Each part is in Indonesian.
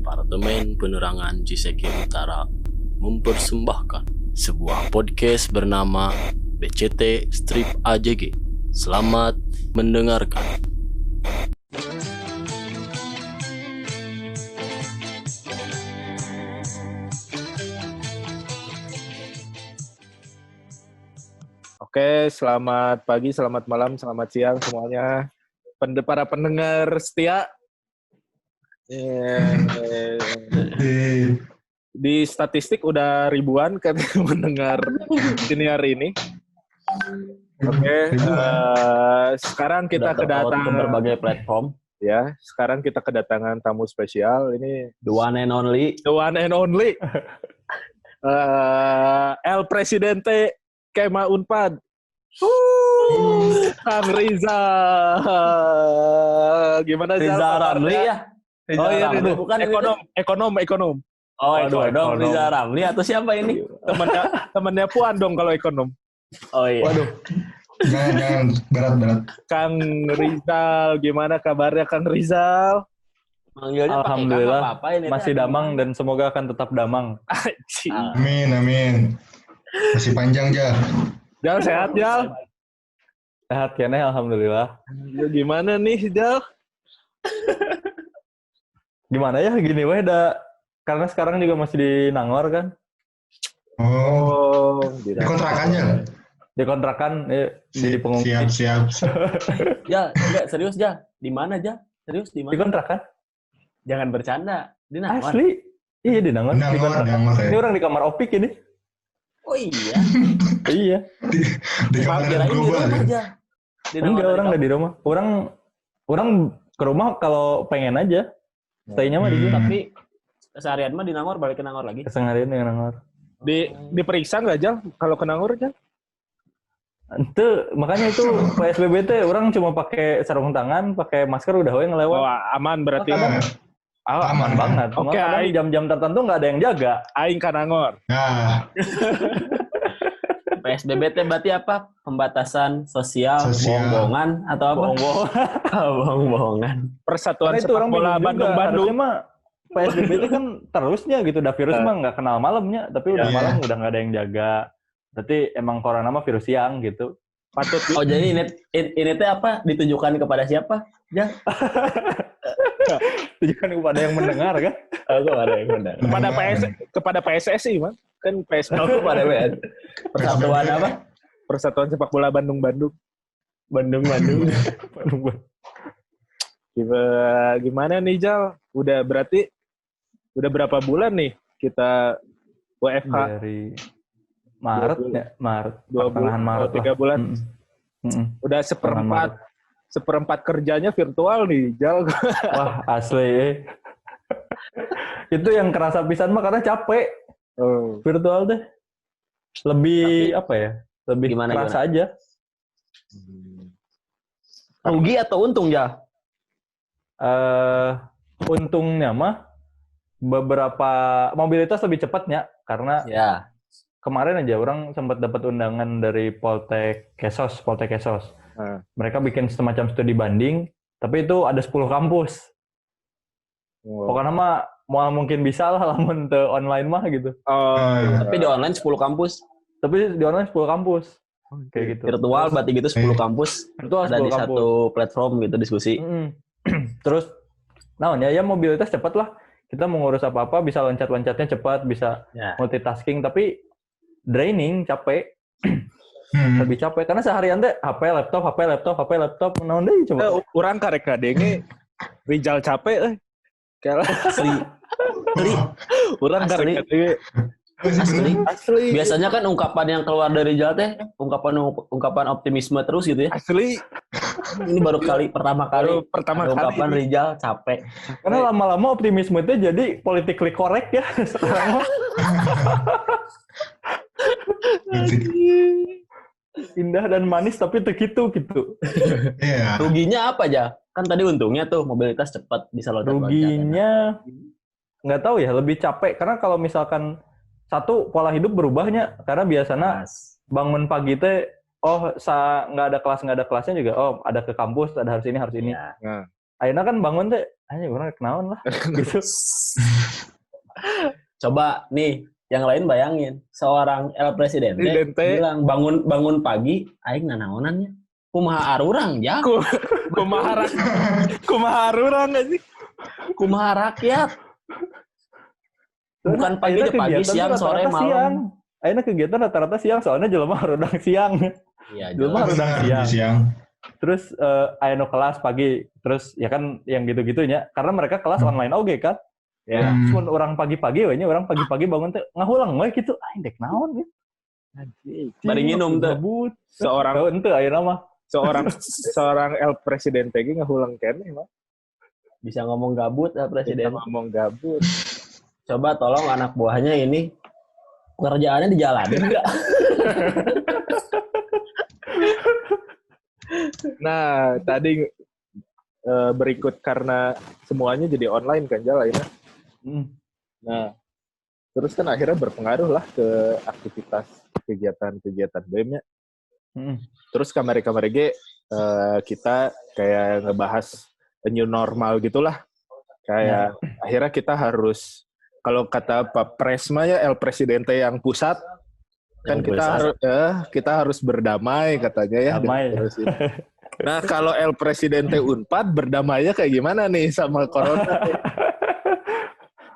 Departemen Penerangan Ciseke Utara mempersembahkan sebuah podcast bernama BCT Strip AJG. Selamat mendengarkan. Oke, selamat pagi, selamat malam, selamat siang semuanya. Para pendengar setia. Di statistik udah ribuan kan mendengar siniar ini. Oke, sekarang kita kedatangan berbagai platform. Ya, sekarang kita kedatangan tamu spesial. Ini The one and only. El Presidente Kema Unpad. Kang Riza. Gimana Riza Ramli ya? Riza oh iya, Ramli, bukan ekonom. Oh, Waduh, ekonom Riza Ramli atau siapa ini? Temennya Puan dong kalau ekonom. Oh iya. Waduh. Jangan berat. Kang Rizal, gimana kabarnya Kang Rizal? Manggilnya Alhamdulillah ini masih damang dan semoga akan tetap damang. Amin. Masih panjang, Jal. Jal, sehat, Jal? Sehat kene alhamdulillah. Ya, gimana nih, Jal? Gimana ya gini weh karena sekarang juga masih di Nangor kan. Di kontrakannya. Di kontrakan di pengungsi. Siap. Ya, enggak serius ja. Di mana ja? Serius di Di mana? kontrakan? Jangan bercanda. Di Nangor. Asli. Iya di Nangor. Nangor. Ini orang di kamar Opik ini. Oh iya. Iya. Di kamar Kirain di global rumah ya. aja. Di Nangor Enggak, orang nggak di rumah. Orang ke rumah kalau pengen aja. Stay-nya mah di sini. Tapi seharian mah di Nangor, balik ke Nangor lagi. Keseharian di Nangor. Diperiksa nggak, Jal? Kalau ke Nangor, Jal? Itu makanya itu PSBB teh orang cuma pakai sarung tangan, pakai masker udah we ngelewat. Oh, aman berarti. Aman banget. Oke, Cuma kadang jam-jam tertentu nggak ada yang jaga. Aing ke Nangor. Nah, PSBB teh berarti apa? Pembatasan sosial, bohong-bohongan atau apa? Bohong-bohongan. Persatuan Karena itu Sepak orang Bola bingung juga. Bandung. Harusnya mah PSBB itu kan terusnya gitu. Udah virus mah nggak kenal malamnya, tapi udah Iya. malam udah nggak ada yang jaga. Berarti emang corona mah virus siang gitu. Patut Oh jadi ini teh apa? Ditujukan kepada siapa? Ya. Tujuan kepada yang mendengar kan? Aku ada yang benar. kepada PSSI, man. Kan PSSI. Aku pada BN. Persatuan apa? Persatuan Sepak Bola Bandung. Bandung. Gimana nih, Jal? Udah berapa bulan nih kita WFH? Dari Maret ya, pertengahan Maret 3 bulan. Udah Maret. seperempat kerjanya virtual nih, Jal. Wah, asli. Itu yang kerasa pisan mah karena capek. Virtual deh. Lebih apa ya? Lebih kerasa aja. Rugi atau untung ya? Untungnya mah beberapa mobilitas lebih cepatnya karena Ya. kemarin aja orang sempat dapat undangan dari Poltek Kesos. Mereka bikin semacam studi banding, tapi itu ada 10 kampus. Pokoknya mah mau mungkin bisa lah lamun teu online mah gitu. Tapi di online 10 kampus. Kayak gitu. Virtual berarti gitu 10 kampus. Virtual Ada 10 di kampus. satu platform gitu diskusi. Terus ya mobilitas cepat lah. Kita mau ngurus apa-apa bisa loncat-loncatnya cepat, bisa multitasking, tapi draining, capek. Lebih capek karena seharian teh HP, laptop, naon deui coba. Urang karek ngadenge Rizal capek Asli. Urang karek ngadenge Asli. Biasanya kan ungkapan yang keluar dari Rizal teh ungkapan optimisme terus gitu ya. asli. Ini baru pertama kali Pertama kali ungkapan Rizal capek. Karena lama-lama optimisme itu jadi politically correct ya sekarang. Indah dan manis tapi gitu. iya. Ruginya apa aja? Kan tadi untungnya tuh mobilitas cepat bisa loncat-loncat. Ruginya nggak tahu ya, lebih capek karena kalau misalkan satu pola hidup berubahnya karena biasanya bangun pagi teh nggak ada kelasnya juga ada ke kampus, ada harus ini. Ya. ayeuna kan bangun teh anjing urang kenaon lah gitu. Coba nih, yang lain bayangin, seorang El Presidente bilang bangun pagi, aing nanaonannya. Kumaha arurang ya? Kumaha arurang anjing. Kumaha rakyat. Bukan pagi aja, pagi, siang, sore, malam. Ayeuna kegiatan rata-rata siang, soalnya jelema harudang siang. Iya, jelema harudang siang. Siang. Terus ayeuna kelas pagi, terus ya kan yang gitu-gitunya, karena mereka kelas online oge kan. Ya, cuman orang pagi-pagi we nya, orang pagi-pagi bangun teh ngahulang we gitu. Aing dek naon gitu. Anjing. Bari nginum teh. Seorang henteu ayeuna mah. Seorang El Presidente ge ngahulang keneh mah. Bisa ngomong gabut ya Presiden. Bisa ngomong gabut. Coba tolong anak buahnya ini pekerjaannya dijalanin enggak? Nah, tadi berikut karena semuanya jadi online kan akhirnya. Nah, terus kan akhirnya berpengaruh lah ke aktivitas kegiatan BEM-nya. Terus kamari-kamari kita kayak ngebahas new normal gitulah. Kayak akhirnya kita harus, kalau kata Pak Presma ya, El Presidente yang pusat, kan kita harus berdamai katanya ya. Damai. Nah, kalau El Presidente Unpad berdamainya kayak gimana nih sama corona?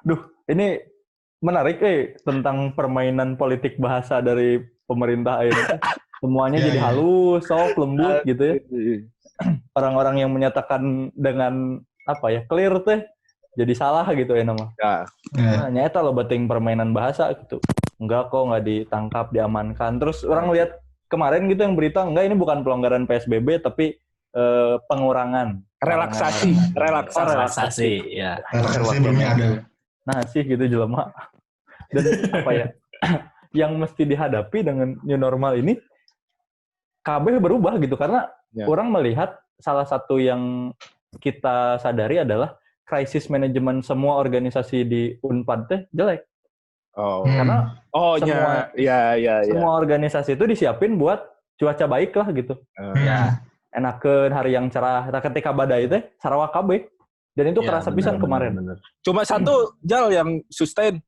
Duh, ini menarik tentang permainan politik bahasa dari pemerintah ini. Semuanya jadi halus, soft, lembut gitu ya. Orang-orang yang menyatakan dengan clear teh jadi salah gitu ya nama. Nah, nyata lo beting permainan bahasa gitu. Enggak kok, nggak ditangkap, diamankan. Terus orang lihat kemarin gitu yang berita, enggak ini bukan pelonggaran PSBB tapi pengurangan. Relaksasi. Ya. Relaksasi belum ada. Nah sih gitu jelema. Dan yang mesti dihadapi dengan new normal ini, KB berubah gitu karena orang melihat salah satu yang kita sadari adalah krisis manajemen semua organisasi di Unpad teh jelek. Karena semua organisasi itu disiapin buat cuaca baik lah gitu. Enakeun hari yang cerah. Nah, ketika badai teh Sarawak KB. Dan itu kerasa pisan kemarin. Bener. Cuma satu Jal yang sustain.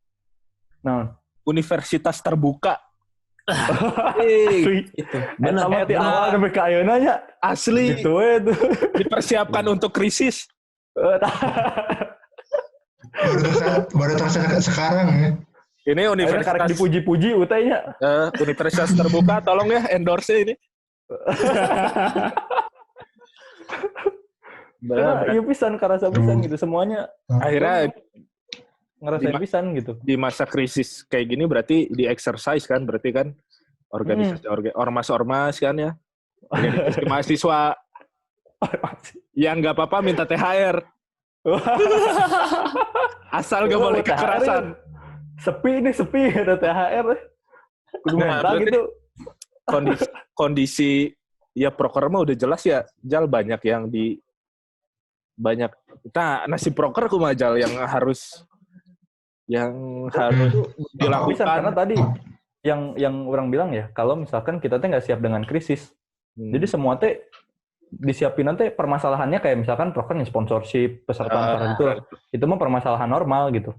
Nah, universitas terbuka. Itu. Benar di awal sampai ke ayeuna nya. Asli. Gitu itu. Dipersiapkan untuk krisis. baru terasa sekarang ya. Ini universitas karek dipuji-puji utainya. Universitas terbuka, tolong ya endorse ini. Iya pisan, karasa pisan gitu semuanya. Akhirnya ngerasain pisan gitu. Di masa krisis kayak gini berarti di exercise kan, berarti kan organisasi ormas-ormas kan ya. Organisasi mahasiswa yang nggak apa-apa minta THR. Asal nggak boleh kekerasan. Sepi ada THR. Nah, gitu. Kondisi ya proker mah udah jelas ya, Jal banyak nasib proker kumaha Jal yang harus dilakukan. Karena tadi yang orang bilang ya, kalau misalkan kita teh nggak siap dengan krisis, jadi semua teh disiapin nanti permasalahannya kayak misalkan proker yang sponsorship, peserta itu mah permasalahan normal gitu.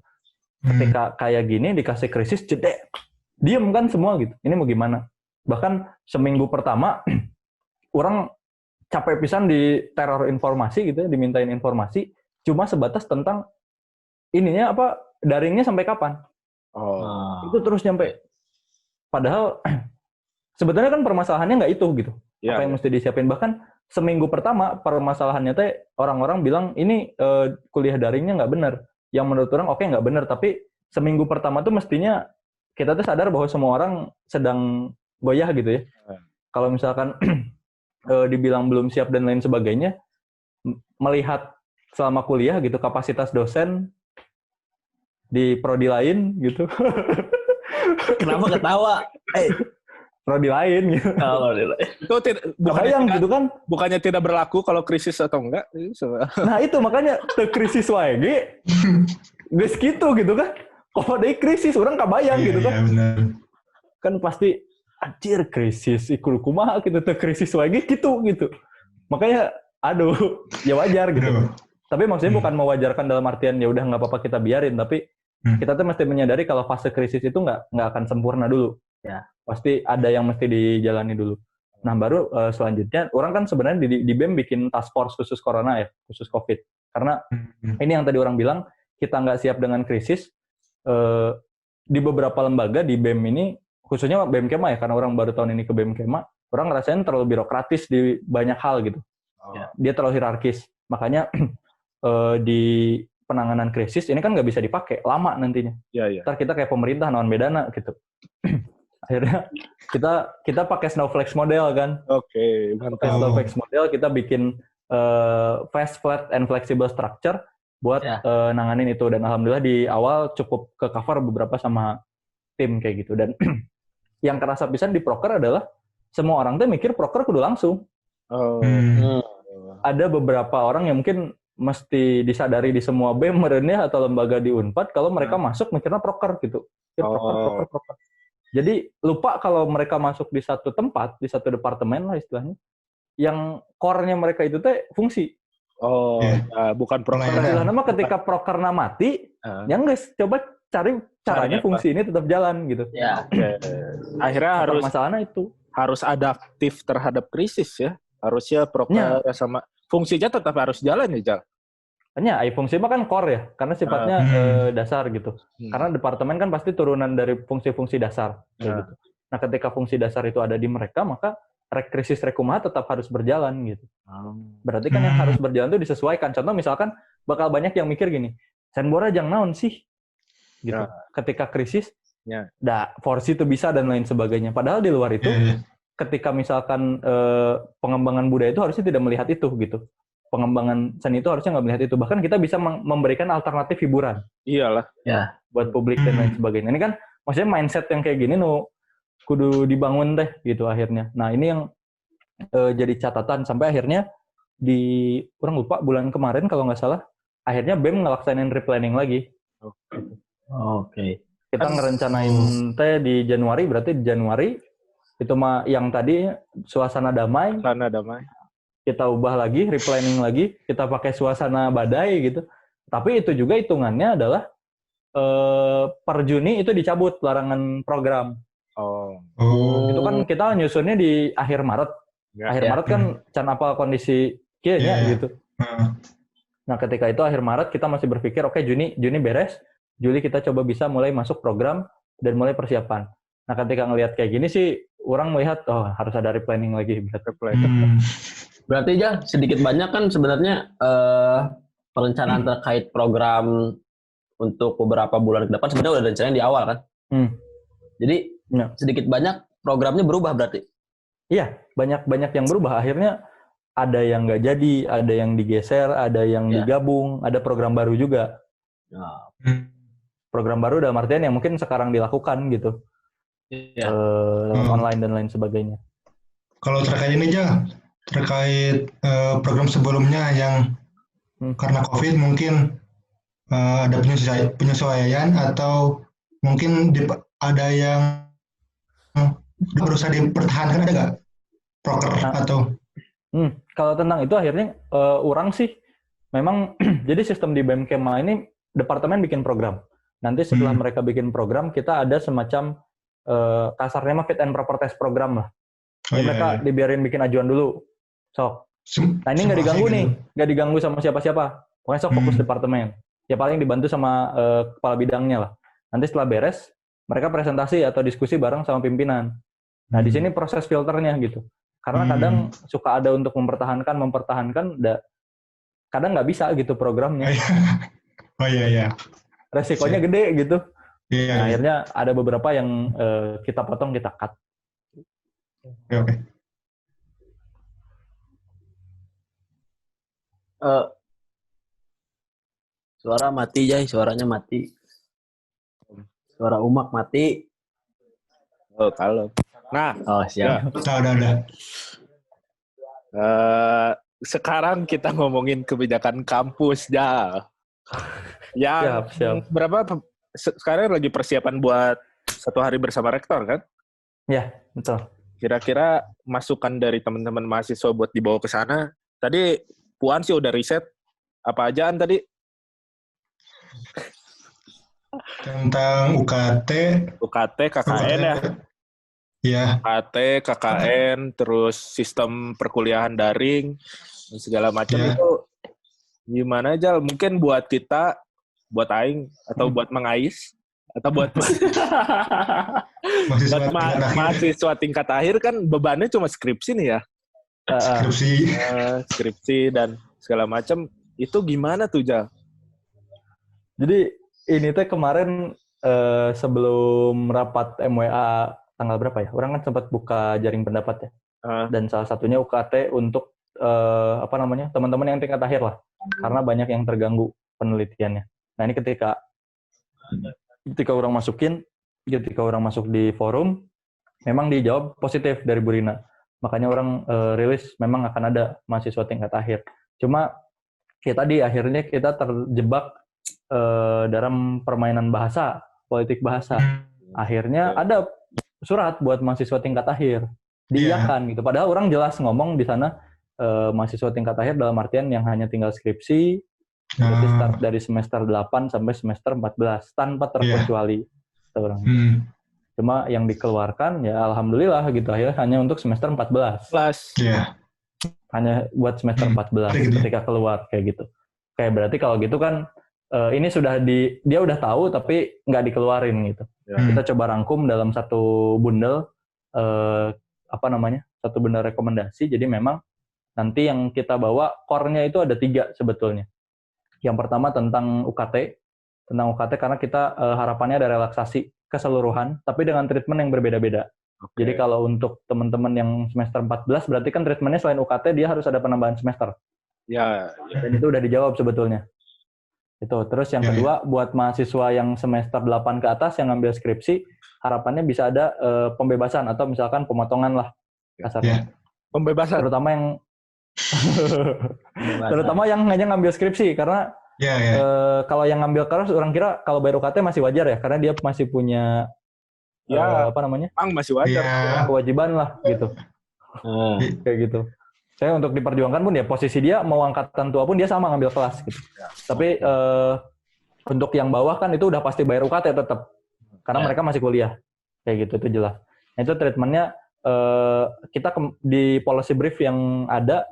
Ketika kayak gini dikasih krisis jedek, diem kan semua gitu. Ini mau gimana? Bahkan seminggu pertama orang capek pisan di teror informasi gitu ya, dimintain informasi cuma sebatas tentang ininya daringnya sampai kapan. Itu terus nyampe. Padahal sebetulnya kan permasalahannya nggak itu gitu. Apa yang mesti disiapin, bahkan seminggu pertama permasalahannya teh orang-orang bilang ini kuliah daringnya nggak benar. Yang menurut orang oke nggak benar, tapi seminggu pertama tuh mestinya kita tuh sadar bahwa semua orang sedang goyah gitu ya. Kalau misalkan dibilang belum siap dan lain sebagainya, melihat selama kuliah gitu kapasitas dosen di prodi lain gitu. Kenapa ketawa? Prodi lain gitu. Itu gitu kan? Bukannya tidak berlaku kalau krisis atau enggak? Nah itu makanya krisis wae geus gitu kan. Kalau ada krisis orang kabayang gitu kan. Bener. Kan pasti anjir krisis iku kumaha gitu krisis wae gitu. Makanya aduh ya wajar gitu. Tapi maksudnya bukan mewajarkan dalam artian ya udah nggak apa-apa kita biarin, tapi kita tuh mesti menyadari kalau fase krisis itu nggak akan sempurna dulu. Ya, pasti ada yang mesti dijalani dulu. Nah, baru selanjutnya orang kan sebenarnya di BEM bikin task force khusus corona ya, khusus COVID. Karena ini yang tadi orang bilang, kita nggak siap dengan krisis. Di beberapa lembaga di BEM ini, khususnya BEM Kema ya, karena orang baru tahun ini ke BEM Kema, orang ngerasain terlalu birokratis di banyak hal gitu. Dia terlalu hierarkis. Makanya di penanganan krisis ini kan nggak bisa dipakai lama nantinya. Ntar kita kayak pemerintah naon bedana gitu. Akhirnya kita pakai snowflake model kan. Oke, mantap. Snowflake model kita bikin fast, flat, and flexible structure buat nanganin itu, dan alhamdulillah di awal cukup ke cover beberapa sama tim kayak gitu. Dan yang kerasa pisan di proker adalah semua orang tuh mikir proker kudu langsung. Ada beberapa orang yang mungkin mesti disadari di semua BEM merenya atau lembaga di Unpad kalau mereka masuk mikirnya proker gitu. Proker. Jadi lupa kalau mereka masuk di satu tempat, di satu departemen lah istilahnya, yang core-nya mereka itu teh fungsi. Bukan proker. Istilahnya mah ketika prokerna mati, yang guys coba cari caranya fungsi ini tetap jalan gitu. Akhirnya masalahnya itu harus adaptif terhadap krisis ya. Harusnya proker sama fungsinya tetap harus jalan ya, Jal. Hanya fungsi mah kan core ya, karena sifatnya dasar gitu. Karena departemen kan pasti turunan dari fungsi-fungsi dasar. Gitu. Nah, ketika fungsi dasar itu ada di mereka, maka krisis rekumaha tetap harus berjalan gitu. Berarti kan yang harus berjalan itu disesuaikan. Contoh misalkan bakal banyak yang mikir gini, Senbora jang naon sih? Gitu. Ketika krisis, force itu bisa dan lain sebagainya. Padahal di luar itu, ketika misalkan pengembangan budaya itu harusnya tidak melihat itu gitu. Pengembangan seni itu harusnya nggak melihat itu. Bahkan kita bisa memberikan alternatif hiburan. Iyalah. Ya, buat publik dan lain sebagainya. Ini kan maksudnya mindset yang kayak gini kudu dibangun deh gitu akhirnya. Nah, ini yang jadi catatan sampai akhirnya kurang lupa bulan kemarin kalau nggak salah, akhirnya BEM ngelaksainin replanning lagi. Oke. Kita ngerencanain di Januari, berarti di Januari itu mah yang tadi suasana damai. Kita ubah lagi, replanning lagi, kita pakai suasana badai gitu. Tapi itu juga hitungannya adalah per Juni itu dicabut larangan program. Itu kan kita nyusunnya di akhir Maret. Maret kan can apa kondisi kayaknya gitu. Nah, ketika itu akhir Maret kita masih berpikir oke, Juni beres, Juli kita coba bisa mulai masuk program dan mulai persiapan. Nah, ketika ngelihat kayak gini sih orang melihat harus ada replanning lagi. Berarti aja sedikit banyak kan sebenarnya perencanaan terkait program untuk beberapa bulan ke depan sebenarnya udah rencanain di awal kan. Jadi sedikit banyak programnya berubah berarti. Iya, banyak yang berubah. Akhirnya ada yang nggak jadi, ada yang digeser, ada yang digabung, ada program baru juga. Program baru dalam artian yang mungkin sekarang dilakukan gitu. Online dan lain sebagainya. Kalau terkait ini terkait program sebelumnya yang karena COVID mungkin ada penyesuaian atau mungkin ada yang berusaha dipertahankan, ada nggak proker atau? Kalau tentang itu akhirnya orang sih memang jadi sistem di BEM Kema ini departemen bikin program. Nanti setelah mereka bikin program kita ada semacam kasarnya mah fit and proper test program lah. Jadi mereka dibiarin bikin ajuan dulu. Sok. Nah ini nggak diganggu nih, nggak diganggu sama siapa-siapa. Pokoknya sok fokus departemen. Ya paling dibantu sama kepala bidangnya lah. Nanti setelah beres, mereka presentasi atau diskusi bareng sama pimpinan. Nah di sini proses filternya gitu. Karena kadang suka ada untuk mempertahankan, kadang nggak bisa gitu programnya. Resikonya gede gitu. Nah, akhirnya ada beberapa yang kita potong, kita cut. Oke. Suara mati, Jay. Suaranya mati. Suara Umak mati. Kalau. Nah. Siap. Udah. Sekarang kita ngomongin kebijakan kampus, Jal. Siap. Berapa sekarang lagi persiapan buat 1 hari bersama rektor kan? Ya, betul. Kira-kira masukan dari teman-teman mahasiswa buat dibawa ke sana. Tadi Puan sih udah riset Apa ajaan tadi? Tentang UKT, KKN ya? Iya. UKT, KKN, terus sistem perkuliahan daring, dan segala macam itu gimana aja? Mungkin buat kita, buat Aing, atau buat Mang Ais, atau buat mahasiswa tingkat akhir kan bebannya cuma skripsi nih ya. Skripsi dan segala macam itu gimana tuh, Jal? Jadi ini teh kemarin sebelum rapat MWA tanggal berapa ya? Orang kan sempat buka jaring pendapat ya. Dan salah satunya UKT untuk teman-teman yang tingkat akhir lah. Karena banyak yang terganggu penelitiannya. Nah ini ketika orang masuk di forum, memang dijawab positif dari Bu Rina. Makanya orang rilis memang akan ada mahasiswa tingkat akhir. Cuma akhirnya kita terjebak dalam permainan bahasa, politik bahasa. Akhirnya ada surat buat mahasiswa tingkat akhir. Diiyakan gitu. Padahal orang jelas ngomong di sana mahasiswa tingkat akhir dalam artian yang hanya tinggal skripsi, berarti start dari semester 8 sampai semester 14 tanpa terkecuali. Cuma yang dikeluarkan ya alhamdulillah gitu akhirnya hanya untuk semester 14. Hanya buat semester 14 ketika keluar kayak gitu. Kayak berarti kalau gitu kan ini sudah dia udah tahu tapi nggak dikeluarin gitu. Kita coba rangkum dalam satu bundel satu bundel rekomendasi. Jadi memang nanti yang kita bawa core-nya itu ada 3 sebetulnya. Yang pertama tentang UKT karena kita harapannya ada relaksasi keseluruhan, tapi dengan treatment yang berbeda-beda. Jadi kalau untuk teman-teman yang semester 14, berarti kan treatmentnya selain UKT, dia harus ada penambahan semester. Dan itu udah dijawab sebetulnya. Itu. Terus yang kedua, buat mahasiswa yang semester 8 ke atas yang ngambil skripsi, harapannya bisa ada pembebasan atau misalkan pemotongan lah kasarnya. Pembebasan? Terutama yang hanya ngambil skripsi, karena kalau yang ngambil keras, orang kira kalau bayar UKT masih wajar ya, karena dia masih punya masih wajar kewajiban lah gitu. Kayak gitu. Saya untuk diperjuangkan pun ya posisi dia mau angkatan tua pun dia sama ngambil kelas gitu. Tapi untuk yang bawah kan itu udah pasti bayar UKT tetap, karena mereka masih kuliah. Kayak gitu, itu jelas. Nah, itu treatmentnya kita di policy brief yang ada,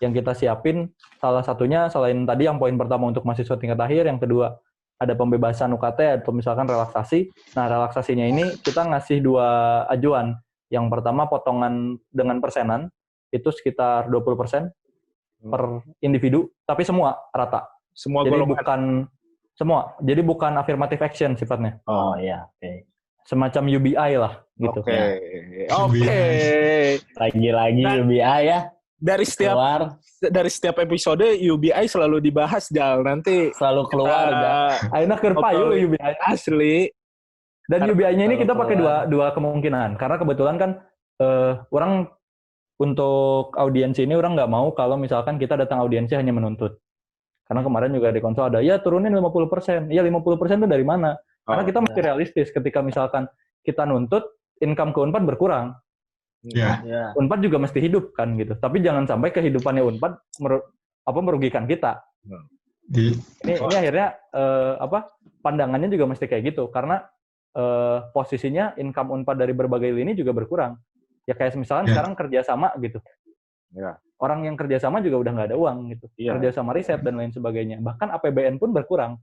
yang kita siapin, salah satunya selain tadi yang poin pertama untuk mahasiswa tingkat akhir, yang kedua ada pembebasan UKT atau misalkan relaksasi. Nah, relaksasinya ini kita ngasih 2 ajuan. Yang pertama potongan dengan persenan, itu sekitar 20% per individu, tapi semua rata. Jadi golongan. Jadi bukan affirmative action sifatnya. Semacam UBI lah gitu. Lagi-lagi UBI ya. Dari setiap episode UBI selalu dibahas, Jal. Nanti selalu keluar akhirnya kerpayu UBI asli. Dan UBI-nya ini kita pakai dua kemungkinan, karena kebetulan kan orang untuk audiensi ini orang nggak mau kalau misalkan kita datang audiensi hanya menuntut. Karena kemarin juga di konsol ada, ya turunin 50%. Ya 50% itu dari mana? Karena kita mesti realistis. Ketika misalkan kita nuntut, income ke UNPAD berkurang. UNPAD juga mesti hidup kan gitu. Tapi jangan sampai kehidupannya UNPAD merugikan kita. Ini akhirnya pandangannya juga mesti kayak gitu. Karena posisinya income UNPAD dari berbagai lini juga berkurang. Ya kayak misalkan sekarang kerjasama gitu. Orang yang kerjasama juga udah nggak ada uang gitu. Kerjasama riset dan lain sebagainya. Bahkan APBN pun berkurang.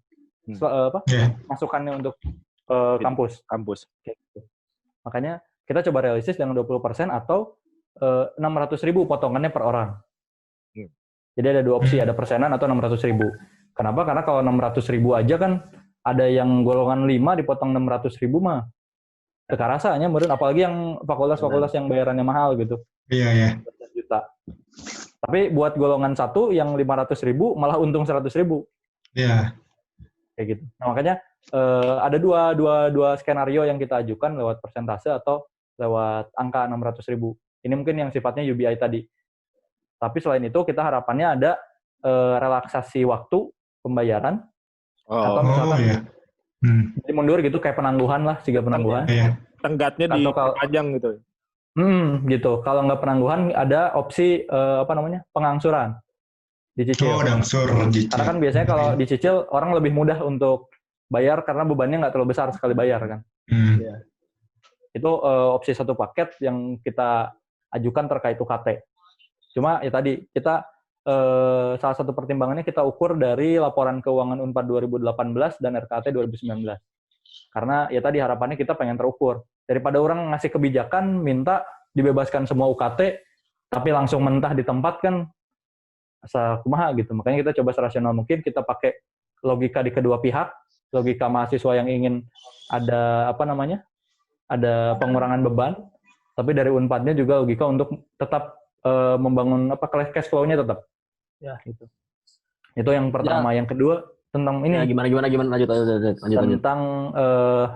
Masukannya untuk kampus. Gitu. Makanya kita coba realistis dengan 20% atau 600.000 potongannya per orang. Jadi ada 2 opsi, ada persenan atau 600.000. Kenapa? Karena kalau 600.000 aja kan ada yang golongan 5 dipotong 600.000 mah. Rasanya apalagi yang fakultas-fakultas yang bayarannya mahal gitu. Juta. Tapi buat golongan 1 yang 500.000 malah untung 100.000. Kayak gitu. Nah, makanya ada dua skenario yang kita ajukan lewat persentase atau lewat angka 600.000. Ini mungkin yang sifatnya UBI tadi. Tapi selain itu kita harapannya ada relaksasi waktu pembayaran atau misalkan jadi mundur gitu kayak penangguhan lah, siga penangguhan. Tenggatnya diperpanjang gitu. Gitu. Kalau nggak penangguhan ada opsi pengangsuran. dicicil. Oh, dangsur cicil. Karena kan biasanya kalau dicicil orang lebih mudah untuk bayar karena bebannya nggak terlalu besar sekali bayar kan. Ya. Itu opsi satu paket yang kita ajukan terkait UKT. Cuma ya tadi kita salah satu pertimbangannya kita ukur dari laporan keuangan Unpad 2018 dan RKT 2019. Karena ya tadi harapannya kita pengen terukur. Daripada orang ngasih kebijakan minta dibebaskan semua UKT tapi langsung mentah di tempat kan asa kumaha gitu. Makanya kita coba serasional mungkin, kita pakai logika di kedua pihak, logika mahasiswa yang ingin ada ada pengurangan beban, tapi dari Unpadnya juga logika untuk tetap membangun cash flow-nya tetap. Ya, gitu. Itu yang pertama. Ya. Yang kedua tentang ini. Ya, gimana lanjut. Tentang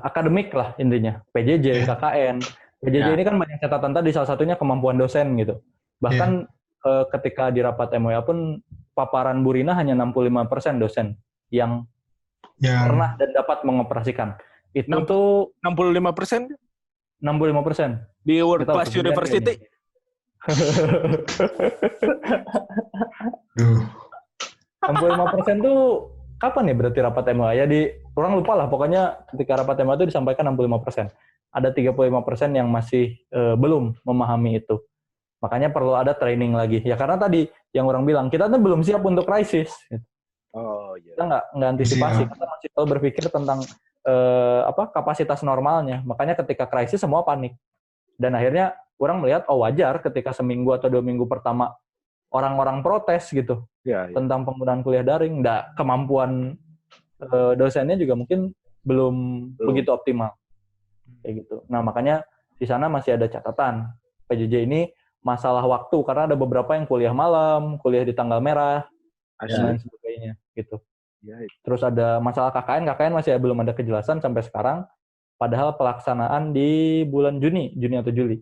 akademik lah intinya. PJJ, KKN. PJJ ini kan banyak catatan tadi, salah satunya kemampuan dosen gitu. Bahkan ketika di rapat MOA pun paparan Bu Rina hanya 65% dosen yang pernah dan dapat mengoperasikan. Itu tuh 65%? 65%. Di World Class University. 65% tuh kapan ya berarti rapat MOA? Ya orang lupa lah, pokoknya ketika rapat MOA itu disampaikan 65%. Ada 35% yang masih belum memahami itu. Makanya perlu ada training lagi. Ya karena tadi yang orang bilang, kita tuh belum siap untuk krisis. Oh iya. Kita nggak antisipasi, kita masih perlu berpikir tentang kapasitas normalnya. Makanya ketika krisis semua panik. Dan akhirnya orang melihat, wajar ketika seminggu atau 2 minggu pertama orang-orang protes gitu tentang penggunaan kuliah daring. Kemampuan dosennya juga mungkin belum begitu optimal. Kayak gitu. Nah makanya di sana masih ada catatan. PJJ ini masalah waktu, karena ada beberapa yang kuliah malam, kuliah di tanggal merah, dan lain sebagainya gitu. Ya, terus ada masalah KKN masih belum ada kejelasan sampai sekarang, padahal pelaksanaan di bulan Juni atau Juli.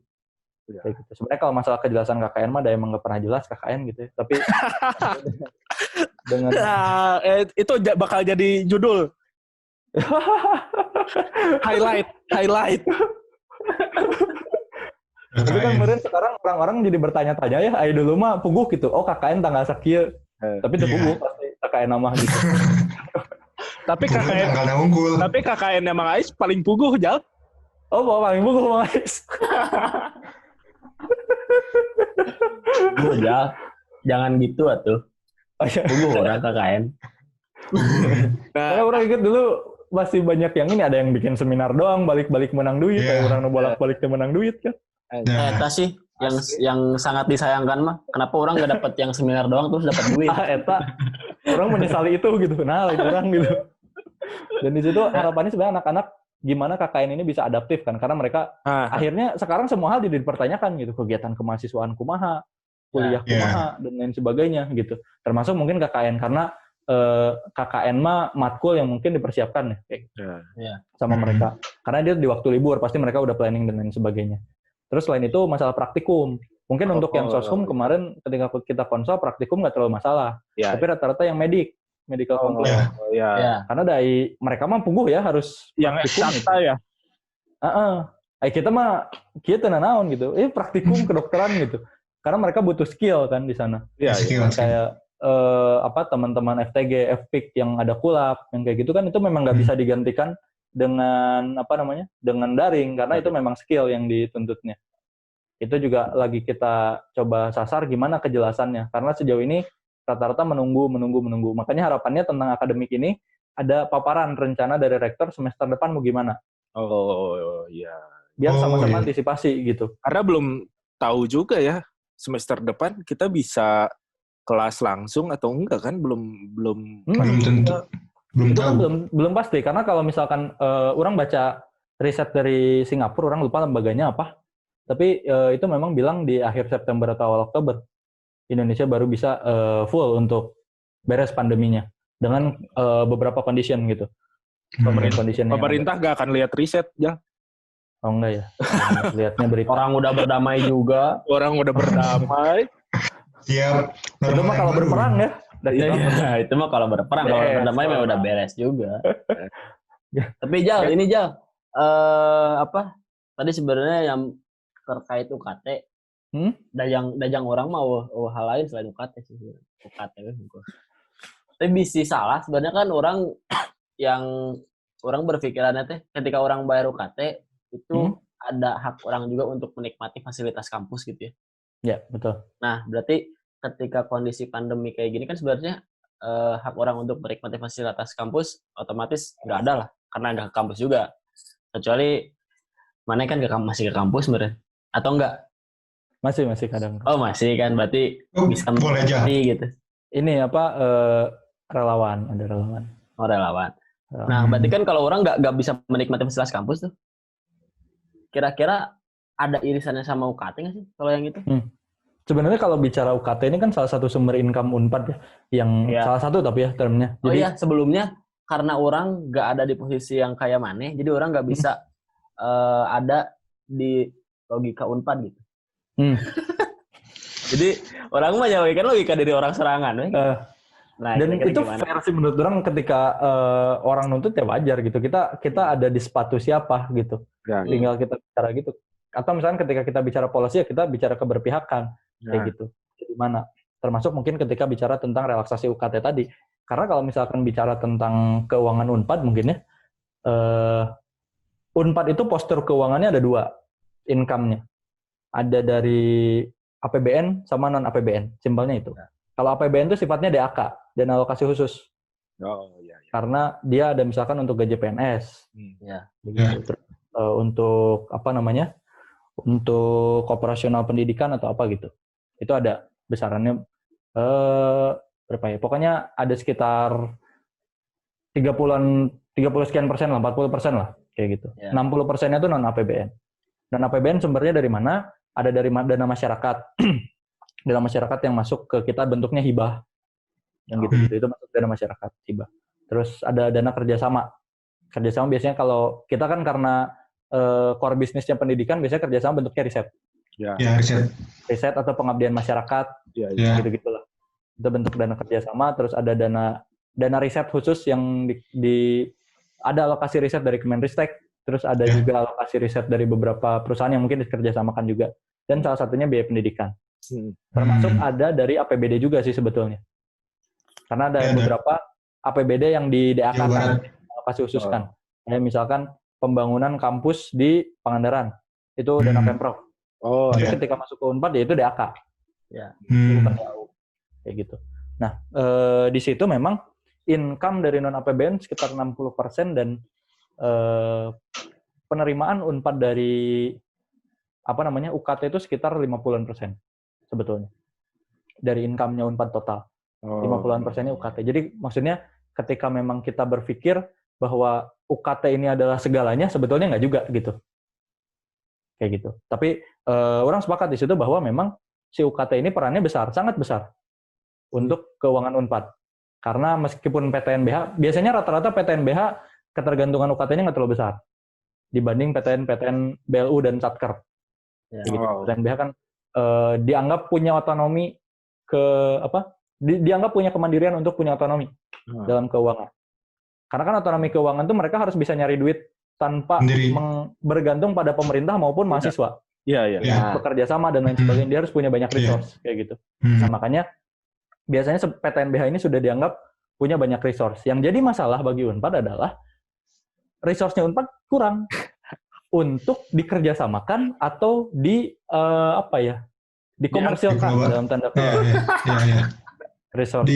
Ya. Kayak gitu. Sebenarnya kalau masalah kejelasan KKN mah emang nggak pernah jelas KKN gitu ya. Tapi dengan itu bakal jadi judul. highlight. Tapi kan kemarin sekarang orang-orang jadi bertanya-tanya ya, ayo dulu mah puguh gitu. Oh KKN tanggal sekieu. Tapi itu puguh pasti KKN nama gitu. Tapi KKN Mang Ais paling puguh, Jal. Oh, paling puguh Mang Ais. Jal, jangan gitu atuh. Puguh orang KKN. Karena orang ingat dulu masih banyak yang ini, ada yang bikin seminar doang, balik-balik menang duit, kayak orang bolak-balik menang duit kan. Eta sih yang sangat disayangkan mah. Kenapa orang nggak dapat yang seminar doang terus dapat duit? Eta orang menyesali itu gitu. Nah, orang gitu. Dan di situ harapannya sebenarnya anak-anak gimana KKN ini bisa adaptif kan, karena mereka akhirnya sekarang semua hal jadi dipertanyakan gitu, kegiatan kemahasiswaan kumaha, kuliah kumaha dan lain sebagainya gitu. Termasuk mungkin KKN, karena KKN mah matkul yang mungkin dipersiapkan ya kayak gitu. Sama mereka. Karena dia di waktu libur pasti mereka udah planning dan lain sebagainya. Terus selain itu masalah praktikum. Mungkin untuk yang soshum kemarin ketika kita konsul praktikum nggak terlalu masalah. Tapi rata-rata yang medical kompleks. Karena dari mereka mah puguh ya harus yang eksakta ya. Kita mah kita naon gitu. Praktikum kedokteran gitu. Karena mereka butuh skill kan di sana. Kayak teman-teman FTG, FPIK yang ada kulap, yang kayak gitu kan itu memang nggak bisa digantikan dengan dengan daring, karena itu memang skill yang dituntutnya. Itu juga lagi kita coba sasar gimana kejelasannya, karena sejauh ini rata-rata menunggu. Makanya harapannya tentang akademik ini ada paparan rencana dari rektor semester depan mau gimana. Biar sama-sama antisipasi gitu. Karena belum tahu juga ya semester depan kita bisa kelas langsung atau enggak kan, belum tentu. Itu kan belum pasti, karena kalau misalkan orang baca riset dari Singapura, orang lupa lembaganya apa, tapi itu memang bilang di akhir September atau awal Oktober Indonesia baru bisa full untuk beres pandeminya dengan beberapa condition gitu. Pemerintah gak akan lihat riset ya? Oh enggak ya, lihatnya berita. Orang udah berdamai juga. Siap. Itu mah kalau berperang ya. Itu mah kalau berperang, kalau berdamai mah udah beres juga. Tapi Jal, tadi sebenarnya yang terkait UKT, Dajang orang mau hal lain selain UKT sih. UKT tapi bisa salah sebenarnya kan orang yang orang berpikirannya teh ketika orang bayar UKT itu ada hak orang juga untuk menikmati fasilitas kampus gitu ya. Ya, betul. Nah, berarti ketika kondisi pandemi kayak gini kan sebenarnya hak orang untuk menikmati fasilitas kampus otomatis nggak ada lah karena nggak ke kampus juga. Kecuali mana kan masih ke kampus sebenarnya atau enggak? Masih kadang. Oh, masih kan berarti bisa menikmati gitu. Ini apa relawan, ada relawan. Oh, relawan. Nah, berarti kan kalau orang nggak bisa menikmati fasilitas kampus tuh, kira-kira ada irisannya sama UKT nggak sih kalau yang itu? Sebenarnya kalau bicara UKT ini kan salah satu sumber income Unpad ya, yang salah satu tapi ya termnya. Jadi, sebelumnya karena orang nggak ada di posisi yang kayak mana, jadi orang nggak bisa ada di logika Unpad gitu. Jadi orang mah nyalakan logika dari orang serangan. Nah, dan itu fair sih menurut orang ketika orang nuntut ya wajar gitu. Kita ada di sepatu siapa gitu. Tinggal kita bicara gitu. Atau misalnya ketika kita bicara policy ya kita bicara keberpihakan kayak gitu. Jadi mana? Termasuk mungkin ketika bicara tentang relaksasi UKT tadi. Karena kalau misalkan bicara tentang keuangan Unpad mungkin ya Unpad itu postur keuangannya ada 2 income-nya. Ada dari APBN sama non APBN, simpelnya itu. Kalau APBN itu sifatnya DAK, dana alokasi khusus. Karena dia ada misalkan untuk gaji PNS, begitu. Untuk apa namanya? Untuk operasional pendidikan atau apa gitu. Itu ada besarannya berapa ya? Pokoknya ada sekitar 30 sekian persen lah, 40% lah, kayak gitu. 60%-nya itu non APBN. Dan APBN sumbernya dari mana? Ada dari dana masyarakat. Dana masyarakat yang masuk ke kita bentuknya hibah. Yang gitu-gitu itu masuk dana masyarakat, hibah. Terus ada dana kerjasama. Kerjasama biasanya kalau kita kan karena core bisnisnya pendidikan biasanya kerjasama bentuknya riset. Riset. Riset atau pengabdian masyarakat. Gitu-gitulah. Itu bentuk dana kerjasama. Terus ada dana riset khusus yang ada alokasi riset dari Kemenristek. Terus ada juga alokasi riset dari beberapa perusahaan yang mungkin dikerjasamakan juga. Dan salah satunya biaya pendidikan. Termasuk ada dari APBD juga sih sebetulnya. Karena ada beberapa APBD yang di DAK-kan, alokasi khusus kan. Kayak misalkan pembangunan kampus di Pangandaran. Itu dana Pemprov. Jadi ketika masuk ke Unpad ya itu DAK. Kayak gitu. Nah, di situ memang income dari non APBN sekitar 60% dan penerimaan Unpad dari UKT itu sekitar 50% sebetulnya dari income-nya Unpad total. 50%-nya UKT. Jadi maksudnya ketika memang kita berpikir bahwa UKT ini adalah segalanya, sebetulnya nggak juga gitu. Kayak gitu. Tapi orang sepakat di situ bahwa memang si UKT ini perannya besar, sangat besar untuk keuangan Unpad. Karena meskipun PTNBH, biasanya rata-rata PTNBH ketergantungan UKT-nya nggak terlalu besar dibanding PTN BLU dan Satker. Gitu. PTNBH kan dianggap punya otonomi dianggap punya kemandirian untuk punya otonomi dalam keuangan. Karena kan otonomi keuangan itu mereka harus bisa nyari duit tanpa bergantung pada pemerintah maupun mahasiswa. Bekerja sama dan lain sebagainya. Dia harus punya banyak resource kayak gitu. Nah, makanya biasanya PTNBH ini sudah dianggap punya banyak resource. Yang jadi masalah bagi Unpad adalah resource-nya Unpad kurang untuk dikerjasamakan atau dikomersilkan dalam tanda kutip. Resource.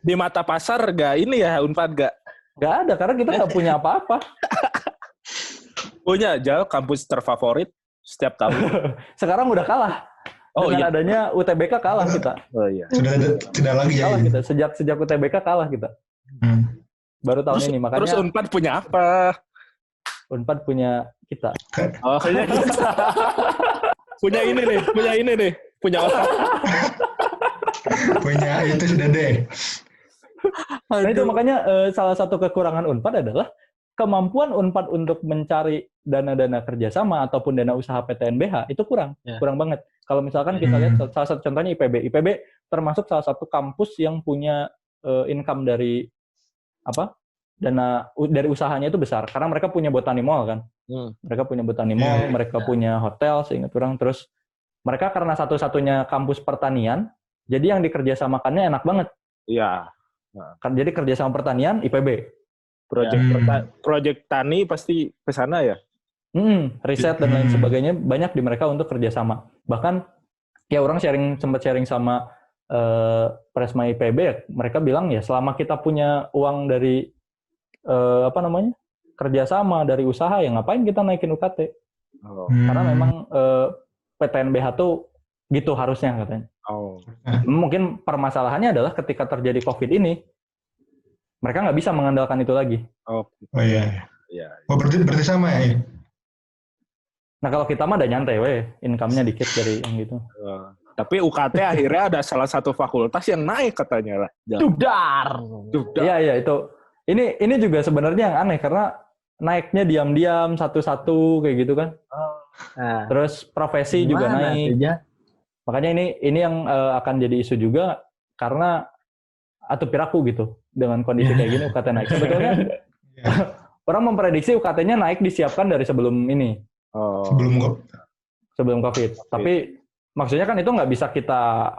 Di mata pasar gak ini ya Unpad gak ada karena kita nggak punya apa-apa. Punya aja kampus terfavorit setiap tahun. Sekarang udah kalah. Dengan adanya UTBK kalah kita. Sudah tidak lagi kalah kita. Sejak UTBK kalah kita. Baru tahun ini makanya. Terus Unpad punya apa? Unpad punya kita. Punya ini nih. Punya otak. Punya itu sudah deh. Nah itu makanya salah satu kekurangan Unpad adalah kemampuan Unpad untuk mencari dana-dana kerjasama ataupun dana usaha PTNBH itu kurang banget. Kalau misalkan kita lihat salah satu contohnya IPB termasuk salah satu kampus yang punya income dari dana dari usahanya itu besar karena mereka punya Botani Mall kan. Mereka punya Botani Mall, mereka punya hotel seingat orang, terus mereka karena satu-satunya kampus pertanian, jadi yang dikerjasamakannya enak banget. Iya. Jadi kerjasama pertanian, IPB. Project tani pasti ke sana ya? Riset dan lain sebagainya banyak di mereka untuk kerjasama. Bahkan ya orang sempat sharing sama Presma IPB ya, mereka bilang ya selama kita punya uang dari kerjasama dari usaha ya ngapain kita naikin UKT? Karena memang PTNBH tuh gitu harusnya katanya. Mungkin permasalahannya adalah ketika terjadi COVID ini mereka nggak bisa mengandalkan itu lagi. Iya. Oh berarti sama ya? Nah kalau kita mah udah nyantai income-nya dikit dari yang gitu. Tapi UKT akhirnya ada salah satu fakultas yang naik katanya lah. Dudar. Iya itu. Ini juga sebenarnya yang aneh karena naiknya diam-diam satu-satu kayak gitu kan. Terus profesi juga naik. Makanya ini yang akan jadi isu juga karena atau piraku gitu dengan kondisi kayak gini UKT naik. Sebetulnya orang memprediksi UKT-nya naik disiapkan dari sebelum ini. Sebelum COVID. Tapi maksudnya kan itu nggak bisa kita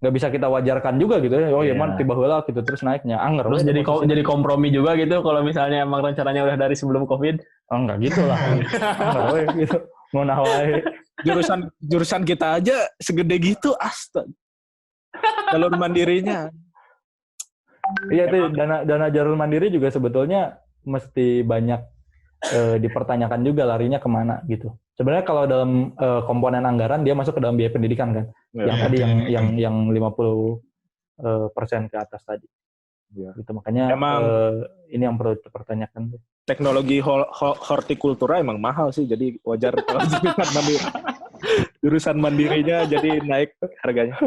nggak bisa kita wajarkan juga gitu ya. Oh ya man tiba heula gitu terus naiknya. Angger. Terus jadi kompromi juga gitu kalau misalnya emang rencananya udah dari sebelum COVID. Oh enggak gitu lah. Angger gitu. Ngunah wae. Jurusan kita aja segede gitu astaga. Jalur mandirinya. Iya tuh dana jalur mandiri juga sebetulnya mesti banyak dipertanyakan juga larinya kemana gitu. Sebenarnya kalau dalam komponen anggaran dia masuk ke dalam biaya pendidikan kan. Yang tadi yang 50% ke atas tadi. Ya. Gitu makanya ini yang perlu dipertanyakan. Teknologi hortikultura emang mahal sih, jadi wajar kalau jurusan mandirinya jadi naik harganya.